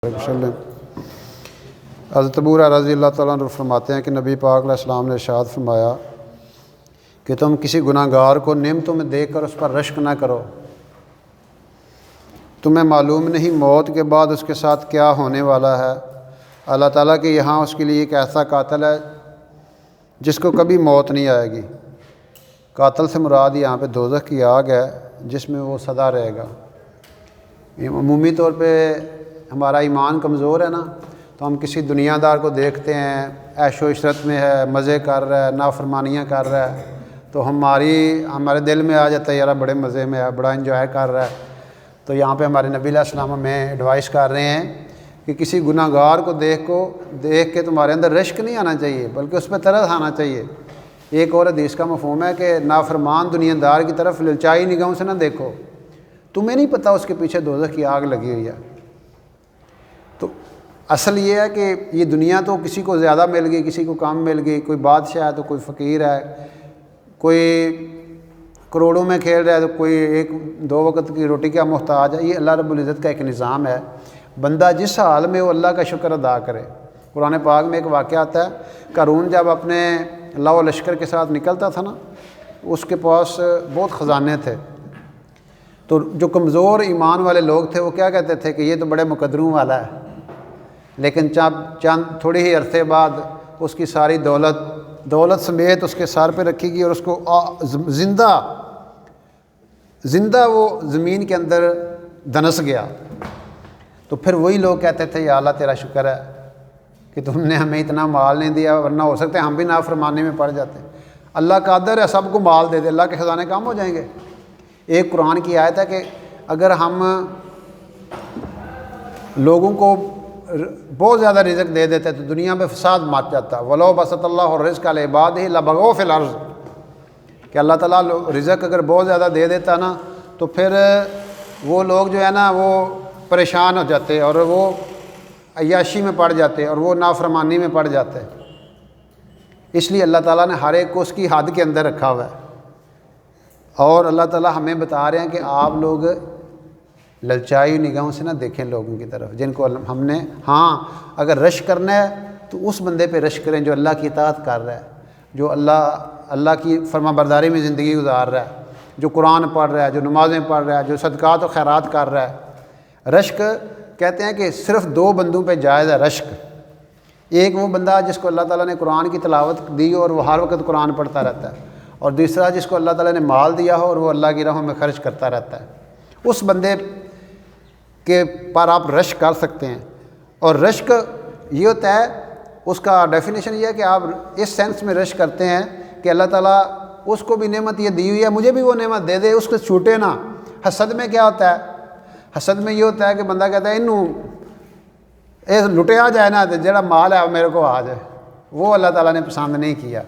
وسلم۔ حضرت ابو ہریرہ رضی اللہ تعالیٰ عنہ فرماتے ہیں کہ نبی پاک علیہ السلام نے ارشاد فرمایا کہ تم کسی گناہ گار کو نعمتوں میں دیکھ کر اس پر رشک نہ کرو، تمہیں معلوم نہیں موت کے بعد اس کے ساتھ کیا ہونے والا ہے۔ اللہ تعالیٰ کے یہاں اس کے لیے ایک ایسا قاتل ہے جس کو کبھی موت نہیں آئے گی۔ قاتل سے مراد یہاں پہ دوزخ کی آگ ہے جس میں وہ سدا رہے گا۔ عمومی طور پہ ہمارا ایمان کمزور ہے نا، تو ہم کسی دنیا دار کو دیکھتے ہیں عیش و عشرت میں ہے، مزے کر رہا ہے، نافرمانیاں کر رہا ہے، تو ہمارے دل میں آ جاتا ہے یار بڑے مزے میں ہے، بڑا انجوائے کر رہا ہے۔ تو یہاں پہ ہمارے نبی علیہ السلام ہمیں ایڈوائس کر رہے ہیں کہ کسی گناہ گار کو دیکھ کے تمہارے اندر رشک نہیں آنا چاہیے، بلکہ اس پہ ترس آنا چاہیے۔ ایک اور حدیث کا مفہوم ہے کہ نافرمان دنیا دار کی طرف للچائی نگاہوں سے نہ دیکھو، تمہیں نہیں پتہ اس کے پیچھے دوزخ کی آگ لگی ہوئی ہے۔ تو اصل یہ ہے کہ یہ دنیا تو کسی کو زیادہ مل گئی، کسی کو کم مل گئی، کوئی بادشاہ ہے تو کوئی فقیر ہے، کوئی کروڑوں میں کھیل رہا ہے تو کوئی ایک دو وقت کی روٹی کا محتاج ہے۔ یہ اللہ رب العزت کا ایک نظام ہے، بندہ جس حال میں وہ اللہ کا شکر ادا کرے۔ قرآن پاک میں ایک واقعہ آتا ہے، قارون جب اپنے اللہ و لشکر کے ساتھ نکلتا تھا نا، اس کے پاس بہت خزانے تھے، تو جو کمزور ایمان والے لوگ تھے وہ کیا کہتے تھے کہ یہ تو بڑے مقدروں والا ہے، لیکن چند تھوڑی ہی عرصے بعد اس کی ساری دولت سمیت اس کے سر پہ رکھی گئی اور اس کو زندہ وہ زمین کے اندر دنس گیا۔ تو پھر وہی لوگ کہتے تھے یا اللہ تیرا شکر ہے کہ تم نے ہمیں اتنا مال نہیں دیا، ورنہ ہو سکتا ہے ہم بھی نافرمانی میں پڑ جاتے۔ اللہ قادر ہے سب کو مال دے دے، اللہ کے خزانے کم ہو جائیں گے۔ ایک قرآن کی آیت ہے کہ اگر ہم لوگوں کو بہت زیادہ رزق دے دیتے تو دنیا میں فساد مچ جاتا۔ وَلَوْ بَسَطَ اللَّهُ الرِّزْقَ لِعِبَادِهِ لَبَغَوْا فِي الْأَرْضِ، کہ اللہ تعالیٰ رزق اگر بہت زیادہ دے دیتا نا تو پھر وہ لوگ جو ہے نا وہ پریشان ہو جاتے اور وہ عیاشی میں پڑ جاتے اور وہ نافرمانی میں پڑ جاتے۔ اس لیے اللہ تعالیٰ نے ہر ایک کو اس کی حد کے اندر رکھا ہوا ہے، اور اللہ تعالیٰ ہمیں بتا رہے ہیں کہ آپ لوگ للچائی نگاہوں سے نہ دیکھیں لوگوں کی طرف جن کو ہم نے، ہاں اگر رشک کرنا ہے تو اس بندے پہ رشک کریں جو اللہ کی اطاعت کر رہا ہے، جو اللہ کی فرما برداری میں زندگی گزار رہا ہے، جو قرآن پڑھ رہا ہے، جو نمازیں پڑھ رہا ہے، جو صدقات و خیرات کر رہا ہے۔ رشک کہتے ہیں کہ صرف دو بندوں پہ جائز ہے رشک۔ ایک وہ بندہ جس کو اللہ تعالیٰ نے قرآن کی تلاوت دی اور وہ ہر وقت قرآن پڑھتا رہتا ہے، اور دوسرا جس کو اللہ تعالیٰ نے مال دیا ہو اور وہ اللہ کی راہوں میں خرچ کرتا رہتا ہے۔ اس بندے کے پر آپ رشک کر سکتے ہیں، اور رشک یہ ہوتا ہے، اس کا ڈیفینیشن یہ ہے کہ آپ اس سینس میں رشک کرتے ہیں کہ اللہ تعالیٰ اس کو بھی نعمت یہ دی ہوئی ہے، مجھے بھی وہ نعمت دے دے، اس کو چھوٹے نہ۔ حسد میں کیا ہوتا ہے؟ حسد میں یہ ہوتا ہے کہ بندہ کہتا ہے یہ لٹے آ جائے نا، جڑا مال ہے میرے کو آ جائے، وہ اللہ تعالیٰ نے پسند نہیں کیا۔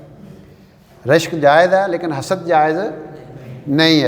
رشک جائز ہے لیکن حسد جائز نہیں ہے۔